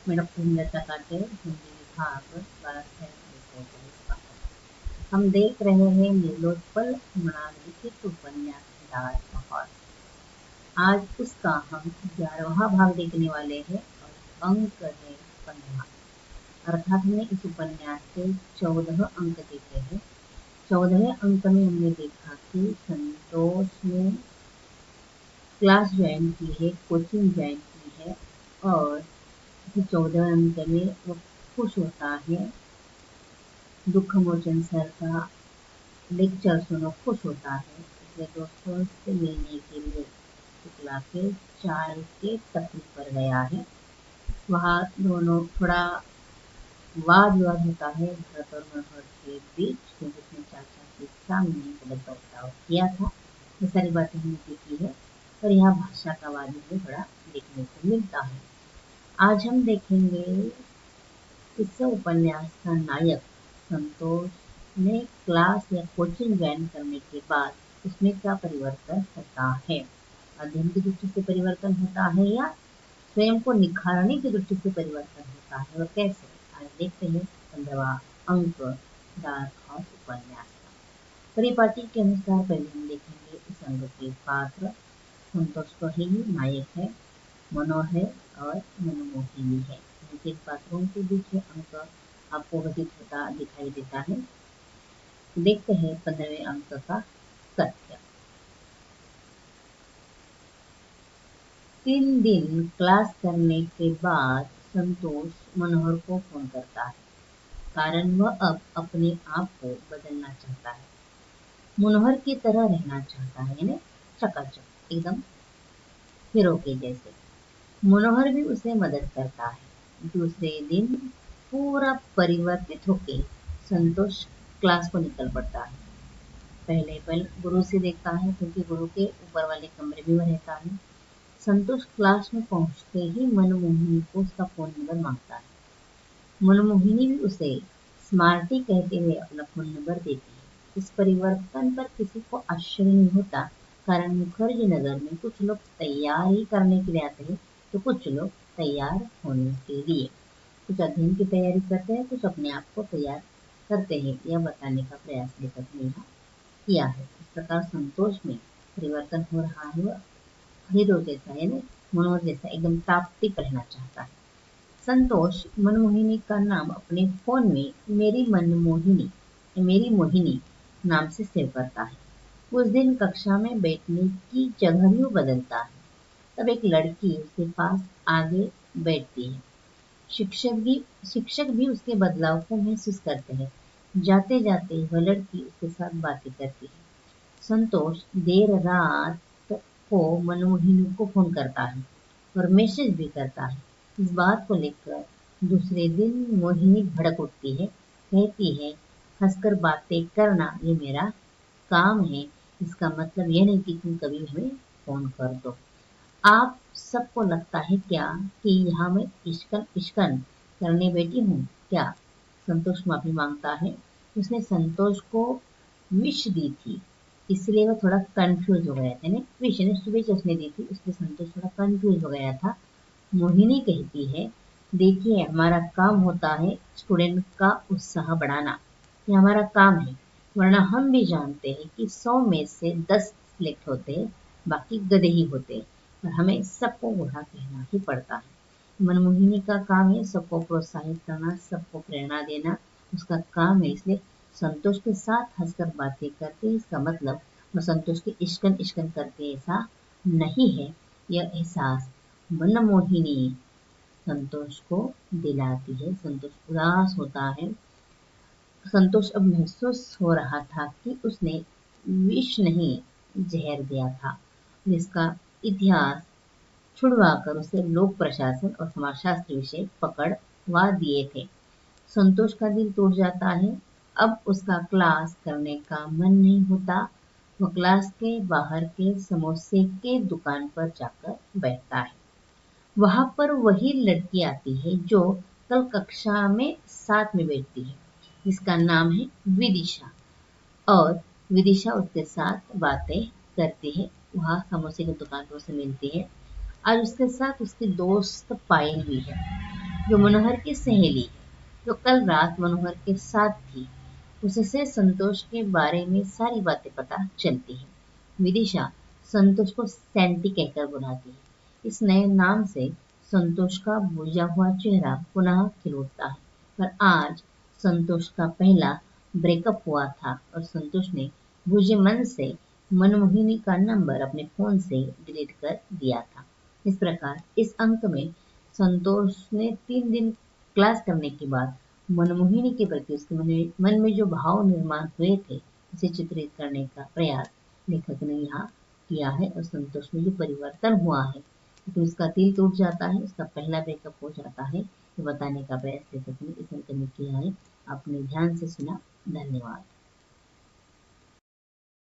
मेरा पूर्णता काटे हिंदी विभाग क्लास 10 विषय गणित। हम देख रहे हैं नीलोत्पल मृणालिखित उपन्यास डाल माहौल। आज उसका हम 11वां भाग देखने वाले हैं और अंक है 15। अर्थात हमने इस उपन्यास के 14 अंक देखे हैं। 14वें अंक में हमने देखा कि संतोष ने क्लास ज्वाइन की है, कोचिंग ज्वाइन की है और 14 अंक में वो खुश होता है। दुख मोचन सर का लेक्चर सुनो खुश होता है, इसलिए दोस्तों से मिलने के लिए शुक्ला के चाय के टपरी पर गया है। वहाँ दोनों थोड़ा वाद विवाद होता है भरत और मनोहर के बीच, क्योंकि उसने चाचा के सामने गलत बर्ताव किया था। ये सारी बातें हमने देखी है और यहाँ भाषा का वाद भी थोड़ा देखने को मिलता है। आज हम देखेंगे इस उपन्यास का नायक संतोष ने क्लास या कोचिंग ज्वाइन करने के बाद उसमें क्या परिवर्तन होता है। अध्ययन की दृष्टि से परिवर्तन होता है या स्वयं को निखारने की दृष्टि से परिवर्तन होता है और कैसे, आज देखते हैं 15वां अंक डार्क हॉर्स उपन्यास का। परिपाटी के अनुसार पहले हम देखेंगे इस अंक के पात्र। संतोष तो ही नायक है, मनोहर और मनमोहिनी है। तीन पात्रों के बीच अंक आपको घटित होता दिखाई देता है। देखते हैं 15वें अंक का तथ्य। 3 दिन क्लास करने के बाद संतोष मनोहर को फोन करता है, कारण वह अब अपने आप को बदलना चाहता है, मनोहर की तरह रहना चाहता है, यानी चकाचक एकदम हीरो के जैसे। मनोहर भी उसे मदद करता है। दूसरे दिन पूरा परिवर्तित होके संतोष क्लास को निकल पड़ता है। पहले पल गुरु से देखता है, क्योंकि गुरु के ऊपर वाले कमरे में वह रहता है। संतोष क्लास में पहुंचते ही मनमोहिनी को उसका फोन नंबर मांगता है। मनमोहिनी भी उसे स्मार्टी कहते हुए अपना फोन नंबर देती है। इस परिवर्तन पर किसी को आश्चर्य नहीं होता, कारण मुखर्जी नगर में कुछ लोग तैयारी करने के लिए आते हैं तो कुछ लोग तैयार होने के लिए, कुछ अध्ययन की तैयारी करते हैं, कुछ अपने आप को तैयार करते हैं, यह बताने का प्रयास लेखक ने यहाँ किया है। इस प्रकार संतोष में परिवर्तन हो रहा है, वह हीरो जैसा यानी मनोहर जैसा एकदम टाप-टिप रहना चाहता है। संतोष मनमोहिनी का नाम अपने फोन में मेरी मोहिनी नाम से सेव करता है। उस दिन कक्षा में बैठने की जगह भी वो बदलता है। तब एक लड़की उसके पास आगे बैठती है। शिक्षक भी उसके बदलाव को महसूस करते हैं। जाते जाते वह लड़की उसके साथ बातें करती है। संतोष देर रात को मनमोहिनी को फोन करता है और मैसेज भी करता है। इस बात को लेकर दूसरे दिन मोहिनी भड़क उठती है, कहती है हंसकर बातें करना ये मेरा काम है, इसका मतलब यह नहीं कि तुम कभी हमें फोन कर दो। आप सबको लगता है क्या कि यहाँ मैं इश्कन करने बैठी हूँ क्या? संतोष माफी मांगता है। उसने संतोष को विश दी थी, इसलिए वह थोड़ा कंफ्यूज हो गया था। विश ने शुभेच्छा उसने दी थी, इसलिए संतोष थोड़ा कंफ्यूज हो गया था। मोहिनी कहती है, देखिए हमारा काम होता है स्टूडेंट का उत्साह बढ़ाना, ये हमारा काम है, वरना हम भी जानते हैं कि 100 में से 10 सिलेक्ट होते हैं, बाकी गधे ही होते हैं और हमें सबको बुरा कहना ही पड़ता है। मनमोहिनी का काम है सबको प्रोत्साहित करना, सबको प्रेरणा देना, उसका काम है। इसलिए संतोष के साथ हंसकर बातें करते हैं, इसका मतलब वो संतोष के इश्कन करते ऐसा नहीं है। यह एहसास मनमोहिनी संतोष को दिलाती है। संतोष उदास होता है। संतोष अब महसूस हो रहा था कि उसने विष नहीं जहर दिया था, जिसका इतिहास छुड़वाकर उसे लोक प्रशासन और समाजशास्त्र विषय पकड़वा दिए थे। संतोष का दिल टूट जाता है। अब उसका क्लास करने का मन नहीं होता। वो क्लास के बाहर के समोसे के दुकान पर जाकर बैठता है। वहां पर वही लड़की आती है जो कल कक्षा में साथ में बैठती है, जिसका नाम है विदिशा, और विदिशा उसके साथ बातें करती है। वहाँ समोसे की दुकान पर उसे मिलती है। आज उसके साथ उसकी दोस्त पायल भी है। जो मनोहर की सहेली है, जो कल रात मनोहर के साथ थी, उससे संतोष के बारे में सारी बातें पता चलती है। विदिशा संतोष को सैंटी कहकर बुलाती है। इस नए नाम से संतोष का बुझा हुआ चेहरा पुनः खिल उठता है। पर आज संतोष का पहला ब्रेकअप हुआ था और संतोष ने बुझे मन से मनमोहिनी का नंबर अपने फोन से डिलीट कर दिया था। इस प्रकार इस अंक में संतोष ने 3 दिन क्लास करने के बाद मनमोहिनी के प्रति उसके मन में जो भाव निर्माण हुए थे, उसे चित्रित करने का प्रयास लेखक ने यहाँ किया है। और संतोष में जो परिवर्तन हुआ है, क्योंकि उसका दिल टूट जाता है, उसका पहला ब्रेकअप हो जाता है, ये बताने का प्रयास लेखक ने इस अंक में किया है। आपने ध्यान से सुना, धन्यवाद।